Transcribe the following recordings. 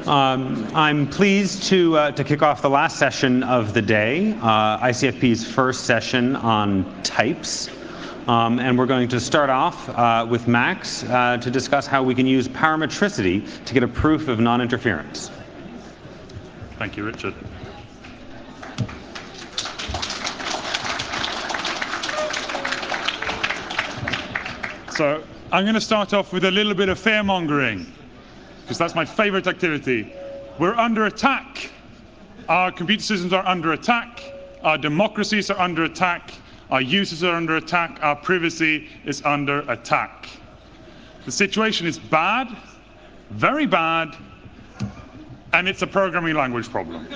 I'm pleased to kick off the last session of the day, ICFP's first session on types. And we're going to start off with Max to discuss how we can use parametricity to get a proof of non-interference. Thank you, Richard. So I'm going to start off with a little bit of fearmongering, because that's my favorite activity. We're under attack. Our computer systems are under attack. Our democracies are under attack. Our users are under attack. Our privacy is under attack. The situation is bad, very bad, and it's a programming language problem.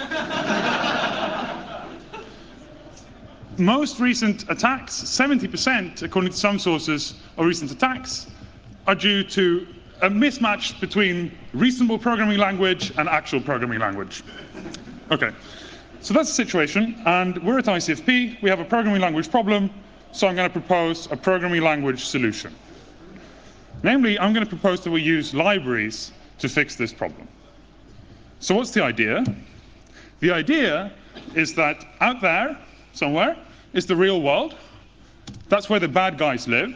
Most recent attacks, 70%, according to some sources, of recent attacks are due to a mismatch between reasonable programming language and actual programming language. Okay, so that's the situation, and we're at ICFP. We have a programming language problem, so I'm going to propose a programming language solution. Namely, I'm going to propose that we use libraries to fix this problem. So what's the idea? The idea is that out there, somewhere, is the real world. That's where the bad guys live.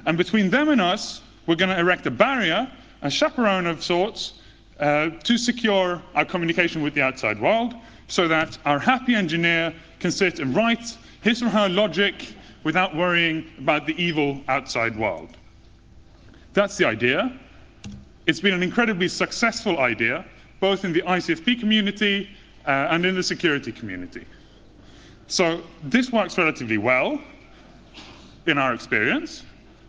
And between them and us, we're going to erect a barrier, a chaperone of sorts, to secure our communication with the outside world, so that our happy engineer can sit and write his or her logic without worrying about the evil outside world. That's the idea. It's been an incredibly successful idea, both in the ICFP community and in the security community. So this works relatively well in our experience.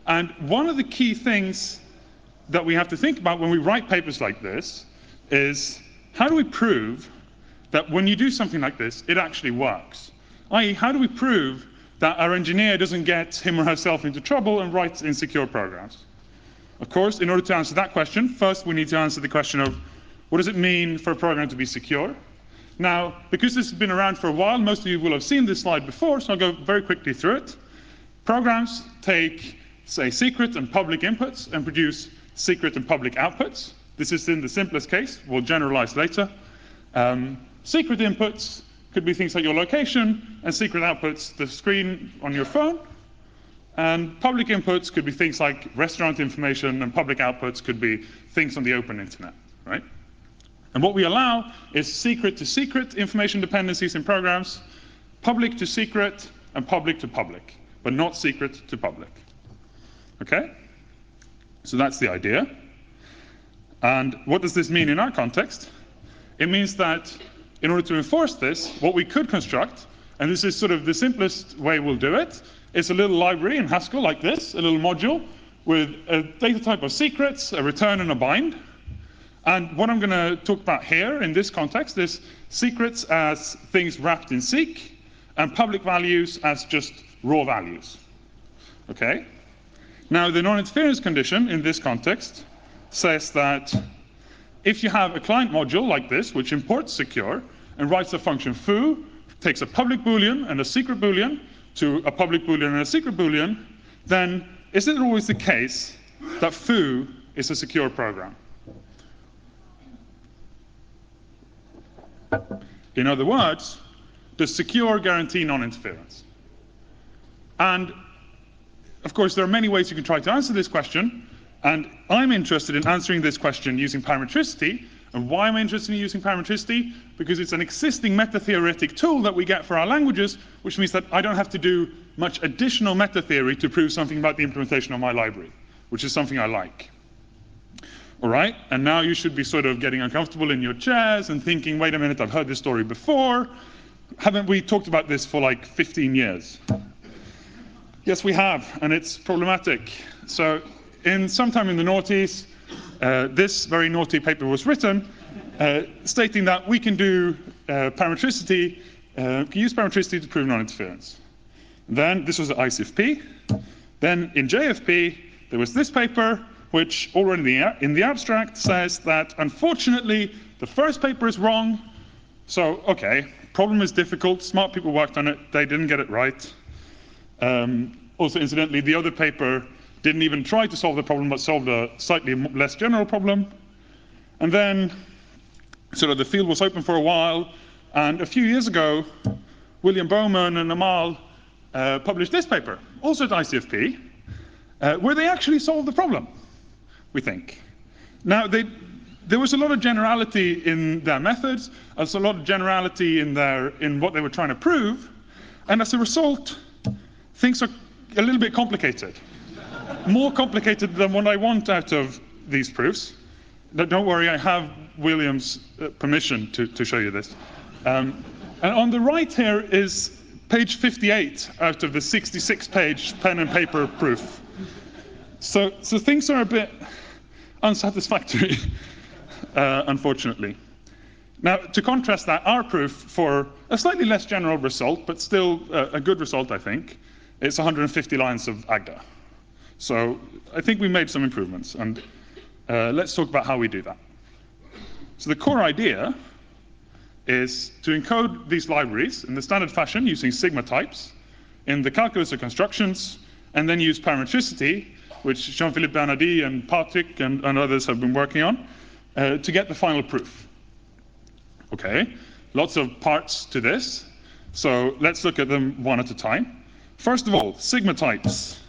And one of the key things that we have to think about when we write papers like this is, how do we prove that when you do something like this, it actually works? I.e., how do we prove that our engineer doesn't get him or herself into trouble and writes insecure programs? Of course, in order to answer that question, first we need to answer the question of, what does it mean for a program to be secure? Now, because this has been around for a while, most of you will have seen this slide before, so I'll go very quickly through it. Programs take, say, secret and public inputs and produce secret and public outputs. This is in the simplest case. We'll generalize later. Secret inputs could be things like your location, and secret outputs, the screen on your phone. And public inputs could be things like restaurant information, and public outputs could be things on the open internet, right? And what we allow is secret-to-secret information dependencies in programs, public to secret, and public to public, but not secret to public. Okay? So that's the idea. And what does this mean in our context? It means that in order to enforce this, what we could construct, and this is sort of the simplest way we'll do it, is a little library in Haskell like this, a little module with a data type of secrets, a return, and a bind. And what I'm going to talk about here in this context is secrets as things wrapped in seek, and public values as just raw values. Okay? Now, the non-interference condition in this context says that if you have a client module like this, which imports secure and writes a function foo, takes a public boolean and a secret boolean to a public boolean and a secret boolean, then is it always the case that foo is a secure program? In other words, does secure guarantee non-interference? And of course, there are many ways you can try to answer this question, and I'm interested in answering this question using parametricity. And why am I interested in using parametricity? Because it's an existing meta-theoretic tool that we get for our languages, which means that I don't have to do much additional meta-theory to prove something about the implementation of my library, which is something I like. All right, and now you should be sort of getting uncomfortable in your chairs and thinking, wait a minute, I've heard this story before. Haven't we talked about this for like 15 years? Yes, we have, and it's problematic. So sometime in the noughties, this very naughty paper was written, stating that we can do parametricity, can use parametricity to prove non-interference. Then this was at ICFP. Then in JFP, there was this paper, which already in the abstract says that, unfortunately, the first paper is wrong. So, okay, problem is difficult. Smart people worked on it. They didn't get it right. Also, incidentally, the other paper didn't even try to solve the problem, but solved a slightly less general problem. And then sort of the field was open for a while, and a few years ago, William Bowman and Amal published this paper, also at ICFP, where they actually solved the problem, we think. Now, there was a lot of generality in their methods, there's a lot of generality in what they were trying to prove, and as a result, things are a little bit complicated. More complicated than what I want out of these proofs. Don't worry, I have William's permission to show you this. And on the right here is page 58 out of the 66-page pen and paper proof. So things are a bit unsatisfactory, unfortunately. Now, to contrast that, our proof for a slightly less general result, but still a good result, I think, it's 150 lines of Agda. So I think we made some improvements, and let's talk about how we do that. So the core idea is to encode these libraries in the standard fashion using sigma types in the calculus of constructions, and then use parametricity, which Jean-Philippe Bernardi and Patrick and others have been working on, to get the final proof. Okay, lots of parts to this, so let's look at them one at a time. First of all, sigma types.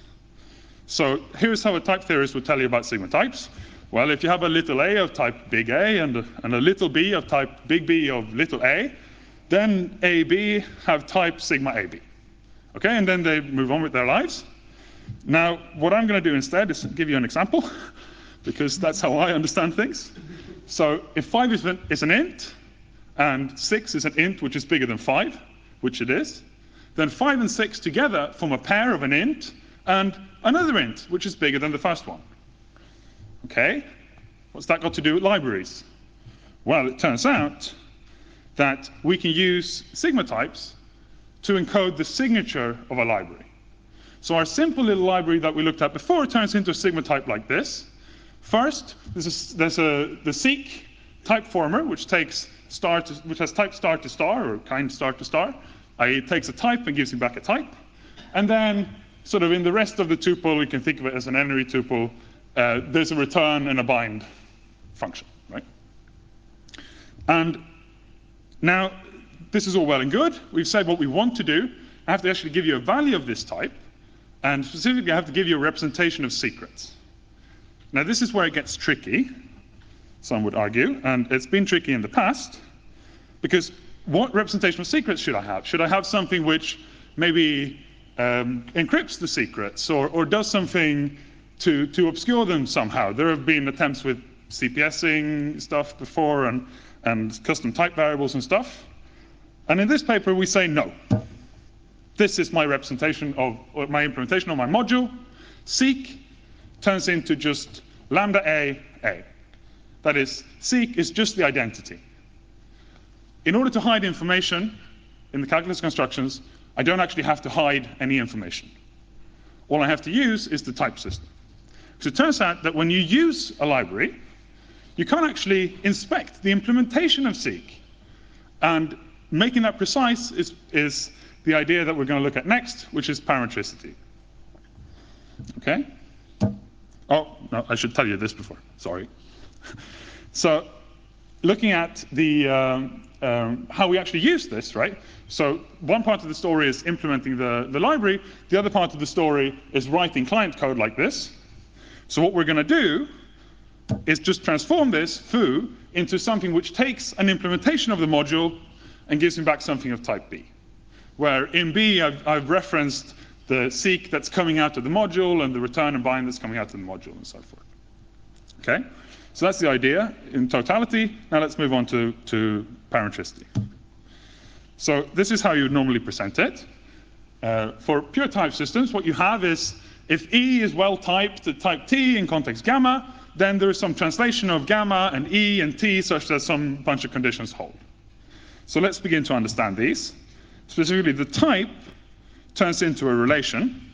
So here's how a type theorist would tell you about sigma types. Well, if you have a little a of type big A and a little b of type big B of little a, then AB have type sigma AB. Okay, and then they move on with their lives. Now, what I'm going to do instead is give you an example, because that's how I understand things. So if 5 is an int, and 6 is an int which is bigger than 5, which it is, then 5 and 6 together form a pair of an int and another int, which is bigger than the first one. Okay, what's that got to do with libraries? Well, it turns out that we can use sigma types to encode the signature of a library. So our simple little library that we looked at before turns into a sigma type like this. First, there's the seek type former, which has type star to star, or kind star to star. It takes a type and gives you back a type. And then, sort of in the rest of the tuple, we can think of it as an n-ary tuple. There's a return and a bind function, right? And now, this is all well and good. We've said what we want to do. I have to actually give you a value of this type, and specifically, I have to give you a representation of secrets. Now, this is where it gets tricky, some would argue, and it's been tricky in the past, because what representation of secrets should I have? Should I have something which maybe encrypts the secrets, or does something to obscure them somehow? There have been attempts with CPSing stuff before, and custom type variables and stuff. And in this paper, we say no. This is my representation of, or my implementation of my module. Seek turns into just lambda A. That is, seek is just the identity. In order to hide information in the calculus constructions, I don't actually have to hide any information. All I have to use is the type system. So it turns out that when you use a library, you can't actually inspect the implementation of seek. And making that precise is the idea that we're going to look at next, which is parametricity. Okay? Oh, no, I should tell you this before. Sorry. So looking at the how we actually use this, right? So one part of the story is implementing the library. The other part of the story is writing client code like this. So what we're going to do is just transform this foo into something which takes an implementation of the module and gives me back something of type B. Where in B, I've referenced the seek that's coming out of the module and the return and bind that's coming out of the module and so forth. Okay? So that's the idea in totality. Now let's move on to parametricity. So this is how you would normally present it. For pure type systems, what you have is if E is well typed at type T in context gamma, then there is some translation of gamma and E and T such that some bunch of conditions hold. So let's begin to understand these. Specifically, the type turns into a relation.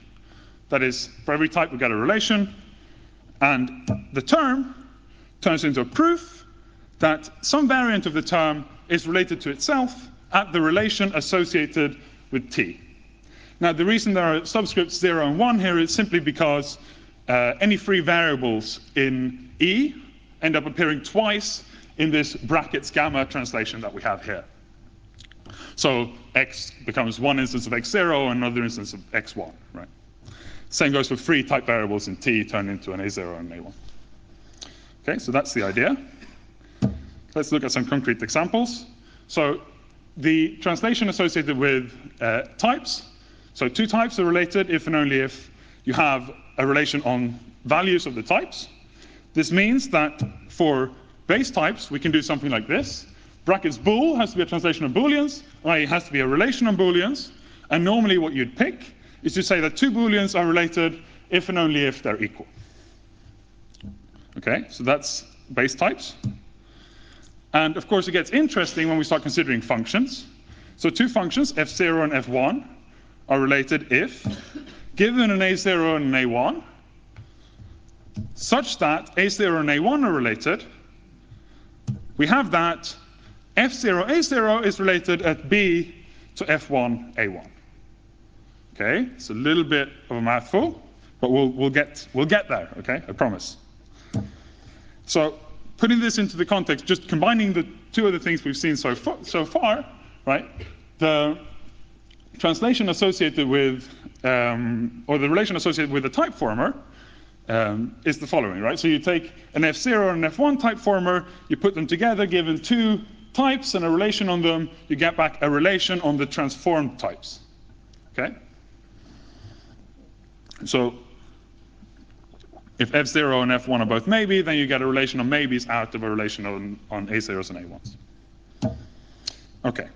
That is, for every type we get a relation. And the term turns into a proof that some variant of the term is related to itself at the relation associated with T. Now, the reason there are subscripts 0 and 1 here is simply because any free variables in E end up appearing twice in this brackets gamma translation that we have here. So x becomes one instance of x0 and another instance of x1, right? Same goes for free type variables in T turned into an A0 and A1. Okay, so that's the idea. Let's look at some concrete examples. So the translation associated with types. So two types are related if and only if you have a relation on values of the types. This means that for base types, we can do something like this. Brackets bool has to be a translation of booleans, i.e. it has to be a relation on booleans. And normally what you'd pick is to say that two booleans are related if and only if they're equal. Okay, so that's base types. And of course, it gets interesting when we start considering functions. So two functions, f0 and f1, are related if, given an a0 and an a1, such that a0 and a1 are related, we have that f0 a0 is related at b to f1 a1. Okay, it's a little bit of a mouthful, but we'll get there. Okay, I promise. So putting this into the context, just combining the two other things we've seen so far, right? The translation associated with, or the relation associated with the type former is the following, right? So you take an f0 and an f1 type former, you put them together, given two types and a relation on them, you get back a relation on the transformed types. Okay? So if f0 and f1 are both maybe, then you get a relation on maybes out of a relation on a0s and a1s. Okay.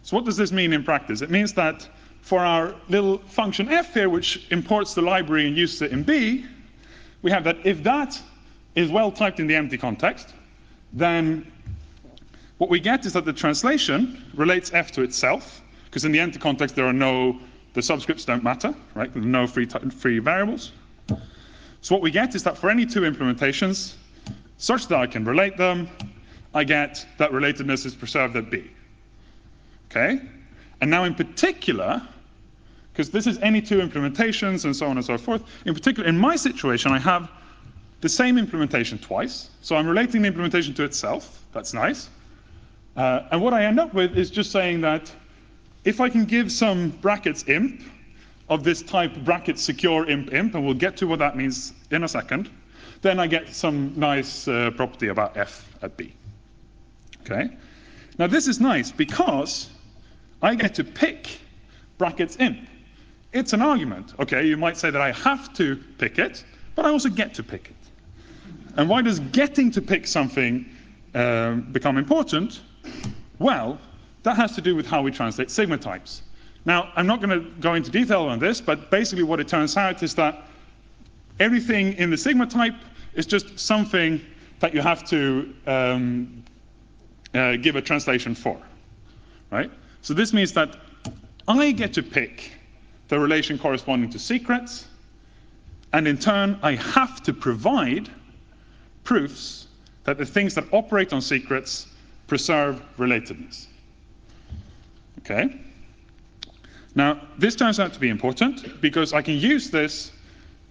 So what does this mean in practice? It means that for our little function f here, which imports the library and uses it in B, we have that if that is well typed in the empty context, then what we get is that the translation relates f to itself, because in the empty context there are the subscripts don't matter, right? There are no free variables. So what we get is that for any two implementations, such that I can relate them, I get that relatedness is preserved at B. Okay? And now in particular, because this is any two implementations and so on and so forth, in particular, in my situation, I have the same implementation twice. So I'm relating the implementation to itself. That's nice. And what I end up with is just saying that if I can give some brackets imp of this type brackets secure imp, and we'll get to what that means in a second, then I get some nice property about f at B. Okay? Now this is nice because I get to pick brackets imp. It's an argument. Okay, you might say that I have to pick it, but I also get to pick it. And why does getting to pick something become important? Well, that has to do with how we translate sigma types. Now, I'm not going to go into detail on this, but basically what it turns out is that everything in the sigma type is just something that you have to give a translation for, right? So this means that I get to pick the relation corresponding to secrets, and in turn, I have to provide proofs that the things that operate on secrets preserve relatedness. Okay? Now, this turns out to be important because I can use this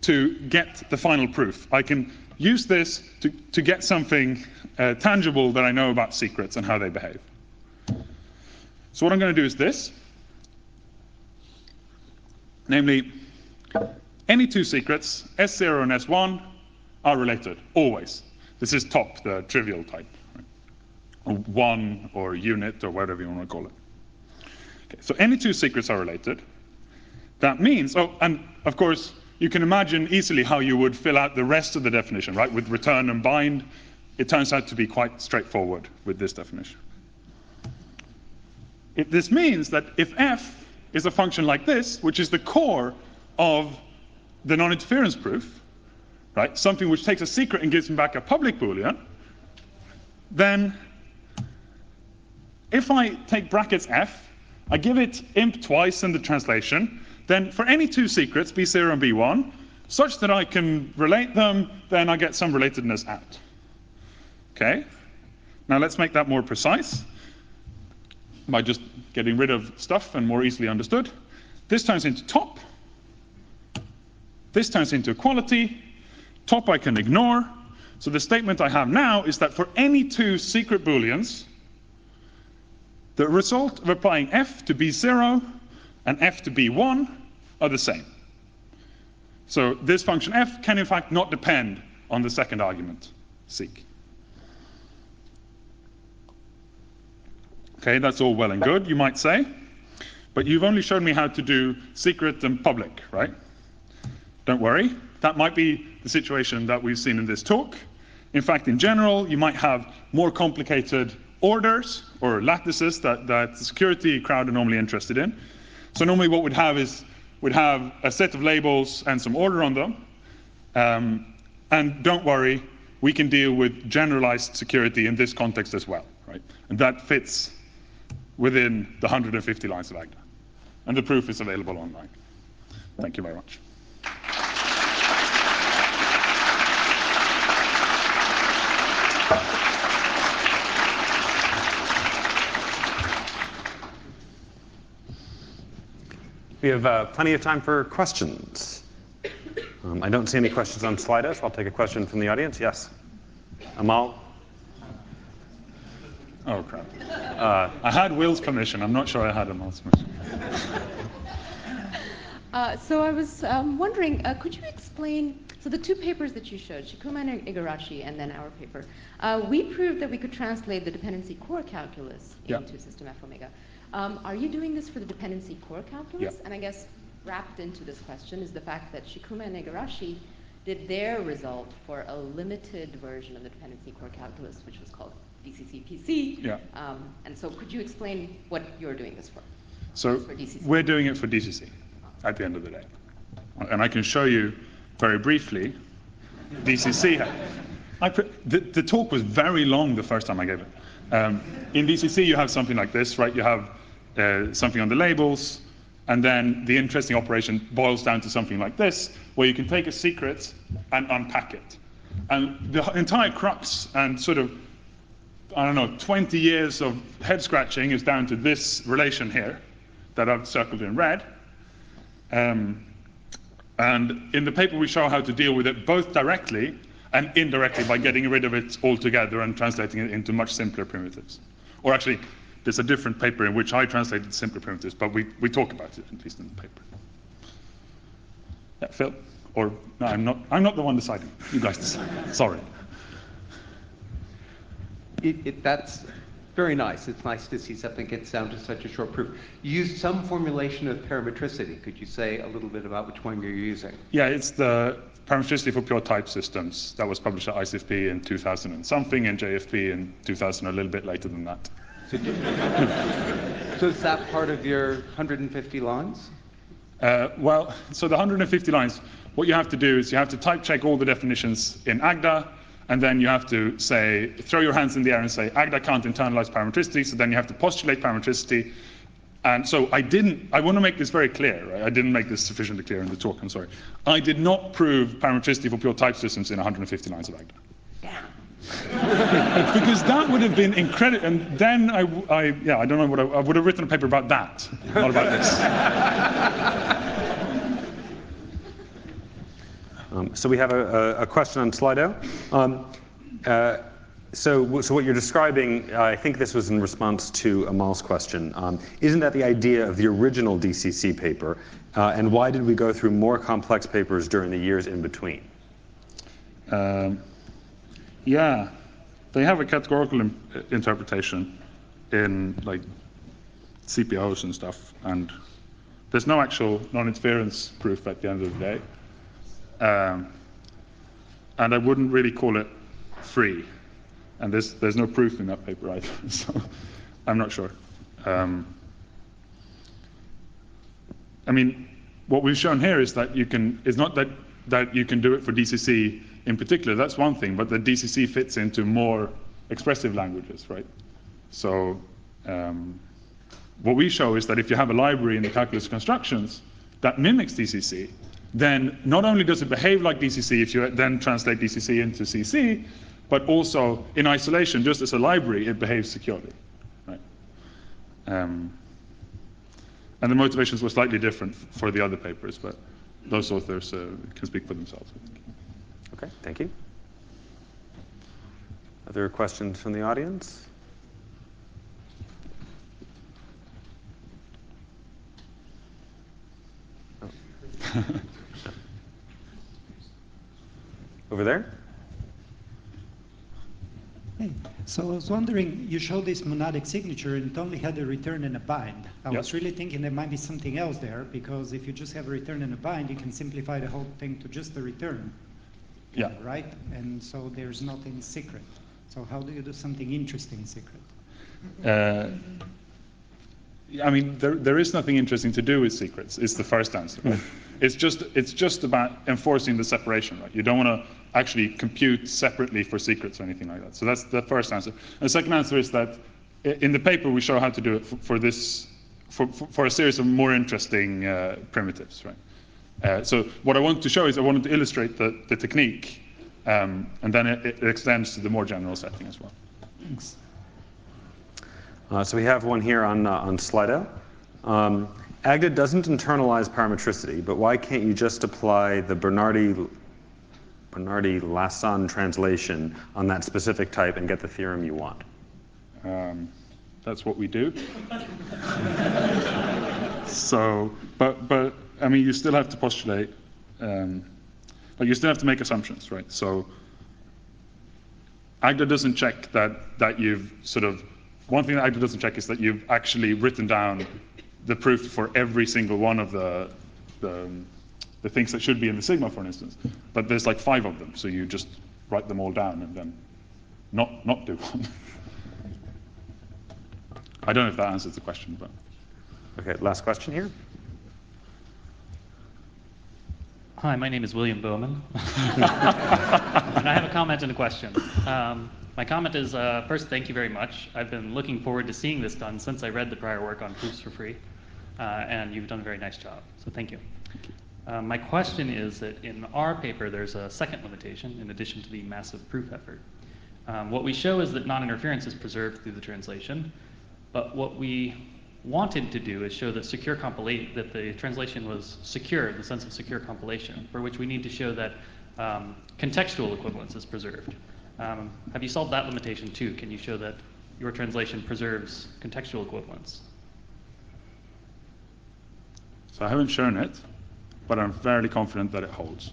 to get the final proof. I can use this to get something tangible that I know about secrets and how they behave. So what I'm going to do is this. Namely, any two secrets, S0 and S1, are related, always. This is top, the trivial type. Right? Or one, or unit, or whatever you want to call it. Okay, so any two secrets are related. That means, oh, and of course, you can imagine easily how you would fill out the rest of the definition, right? With return and bind, it turns out to be quite straightforward with this definition. This means that if f is a function like this, which is the core of the non-interference proof, right? Something which takes a secret and gives me back a public Boolean, then if I take brackets f, I give it imp twice in the translation, then for any two secrets, B0 and B1, such that I can relate them, then I get some relatedness out. Okay? Now let's make that more precise by just getting rid of stuff and more easily understood. This turns into top. This turns into equality. Top I can ignore. So the statement I have now is that for any two secret booleans, the result of applying f to b0 and f to b1 are the same. So this function f can in fact not depend on the second argument, seek. Okay, that's all well and good, you might say. But you've only shown me how to do secret and public, right? Don't worry, that might be the situation that we've seen in this talk. In fact, in general, you might have more complicated orders or lattices that the security crowd are normally interested in. So normally what we'd have is we'd have a set of labels and some order on them. And don't worry, we can deal with generalized security in this context as well, right? And that fits within the 150 lines of Agda. And the proof is available online. Thank you very much. We have plenty of time for questions. I don't see any questions on Slido, so I'll take a question from the audience. Yes? Amal? Oh, crap. I had Will's permission. I'm not sure I had Amal's permission. So I was wondering, could you explain, so the two papers that you showed, Shikuma and Igarashi, and then our paper, we proved that we could translate the dependency core calculus into system F omega. Are you doing this for the dependency core calculus? Yeah. And I guess wrapped into this question is the fact that Shikuma and Igarashi did their result for a limited version of the dependency core calculus, which was called DCC-PC. Yeah. And so could you explain what you're doing this for? So we're doing it for DCC at the end of the day. And I can show you very briefly DCC. The talk was very long the first time I gave it. In DCC, you have something like this, right? You have something on the labels, and then the interesting operation boils down to something like this, where you can take a secret and unpack it. And the entire crux and sort of, I don't know, 20 years of head scratching is down to this relation here that I've circled in red. And in the paper, we show how to deal with it both directly and indirectly by getting rid of it altogether and translating it into much simpler primitives. Or actually, there's a different paper in which I translated simpler primitives, but we talk about it, at least in the paper. Yeah, Phil? Or, no, I'm not the one deciding. You guys decide. Sorry. That's very nice. It's nice to see something gets down to such a short proof. You used some formulation of parametricity. Could you say a little bit about which one you're using? Yeah, it's the Parametricity for Pure Type Systems that was published at ICFP in 2000 and something, and JFP in 2000, a little bit later than that. So is that part of your 150 lines? Well, so the 150 lines, what you have to do is you have to type check all the definitions in Agda, and then you have to say, throw your hands in the air and say, Agda can't internalize parametricity, so then you have to postulate parametricity. And so I want to make this very clear, right? I didn't make this sufficiently clear in the talk, I'm sorry. I did not prove parametricity for pure type systems in 150 lines of Agda. Damn. Because that would have been incredible, and then I don't know what I would have written a paper about that, not about this. So we have a question on Slido. So what you're describing, I think this was in response to Amal's question. Isn't that the idea of the original DCC paper? And why did we go through more complex papers during the years in between? Yeah, they have a categorical interpretation in like CPOs and stuff, and there's no actual non-interference proof at the end of the day. And I wouldn't really call it free. And there's no proof in that paper either, so I'm not sure. I mean, what we've shown here is that it's not that you can do it for DCC in particular, that's one thing, but the DCC fits into more expressive languages, right? So what we show is that if you have a library in the calculus constructions that mimics DCC, then not only does it behave like DCC if you then translate DCC into CC, but also in isolation, just as a library, it behaves securely, right? And the motivations were slightly different for the other papers, but those authors can speak for themselves, I think. Okay, thank you. Other questions from the audience? Oh. Over there? Hey, so I was wondering, you showed this monadic signature and it only had a return and a bind. I was really thinking there might be something else there, because if you just have a return and a bind, you can simplify the whole thing to just the return. Yeah. Right? And so there's nothing secret. So how do you do something interesting secret? I mean, there is nothing interesting to do with secrets, is the first answer. Right? It's just about enforcing the separation, right? You don't want to actually compute separately for secrets or anything like that. So that's the first answer. And the second answer is that in the paper we show how to do it for a series of more interesting primitives, right? So what I wanted to show is I wanted to illustrate the technique, and then it extends to the more general setting as well. Thanks. So we have one here on Slido. Agda doesn't internalize parametricity, but why can't you just apply the Bernardi-Lasson translation on that specific type and get the theorem you want? That's what we do. So, but I mean, you still have to postulate, but you still have to make assumptions, right? So Agda doesn't check that you've sort of, one thing that Agda doesn't check is that you've actually written down the proof for every single one of the things that should be in the sigma, for instance. But there's like 5 of them, so you just write them all down and then not do one. I don't know if that answers the question, but. Okay, last question here. Hi, my name is William Bowman. And I have a comment and a question. My comment is, first, thank you very much. I've been looking forward to seeing this done since I read the prior work on proofs for free. And you've done a very nice job, so thank you. My question is that in our paper, there's a second limitation in addition to the massive proof effort. What we show is that non-interference is preserved through the translation, but what we wanted to do is show that that the translation was secure in the sense of secure compilation, for which we need to show that contextual equivalence is preserved. Have you solved that limitation too? Can you show that your translation preserves contextual equivalence? So I haven't shown it, but I'm fairly confident that it holds.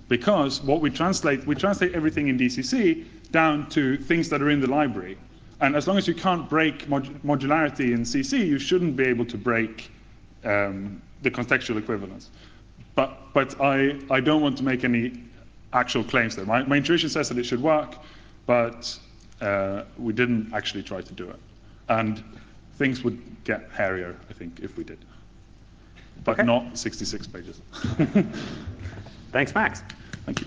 Because what we translate everything in DCC down to things that are in the library. And as long as you can't break modularity in CC, you shouldn't be able to break the contextual equivalence. But I don't want to make any actual claims there. My intuition says that it should work, but we didn't actually try to do it. And things would get hairier, I think, if we did. But not 66 pages. Thanks, Max. Thank you.